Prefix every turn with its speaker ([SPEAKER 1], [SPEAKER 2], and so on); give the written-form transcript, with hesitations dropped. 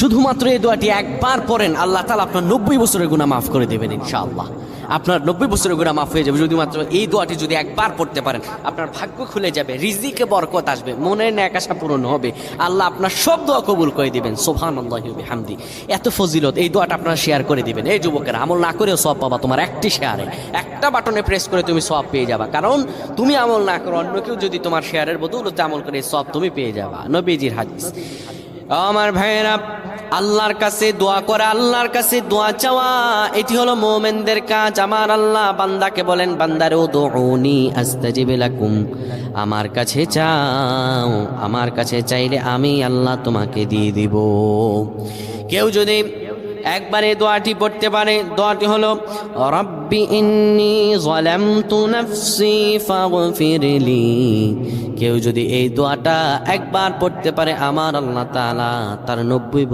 [SPEAKER 1] শুধুমাত্র এই দোয়াটি একবার পড়েন, আল্লাহ তাআলা আপনার 90 বছরের গুনাহ মাফ করে দেবেন ইনশাআল্লাহ। আপনার 90 বছরের গুনাহ মাফ হয়ে যাবে যদি মাত্র এই দোয়াটি যদি একবার পড়তে পারেন। আপনার ভাগ্য খুলে যাবে, রিজিকে বরকত আসবে, মনের ন্যাক আশা পূরণ হবে, আল্লাহ আপনার সব দোয়া কবুল করে দিবেন। সুবহানাল্লাহি ওয়া বিহামদি। এত ফজিলত, এই দোয়াটা আপনারা শেয়ার করে দিবেন। এই যুবকেরা, আমল না করেও সওয়াব পাবা। তোমার একটি শেয়ারে, একটা বাটনে প্রেস করে তুমি সওয়াব পেয়ে যাবা। কারণ তুমি আমল না করো, অন্য কেউ যদি তোমার শেয়ারের বদৌলতে আমল করে, সওয়াব তুমি পেয়ে যাবা। নবীজির হাদিস। আমার ভাইয়েরা, আল্লাহর কাছে দোয়া করা, আল্লাহর কাছে দোয়া চাওয়া, এটি হলো মুমিনদের কাজ। আমার আল্লাহ বান্দাকে বলেন, বান্দারে উদউনি আস্তাজিব লাকুম, আমার কাছে চাও, আমার কাছে চাইলে আমি আল্লাহ তোমাকে দিয়ে দিব। কেউ যদি একবারে দোয়াটি পড়তে পারে, দোয়াটি হলো রব্বি ইন্নী যালামতু নাফসি ফাগফিরলি। কেউ যদি এই দোয়াটা একবার পড়তে পারে, আমার আল্লাহ তাআলা তার 90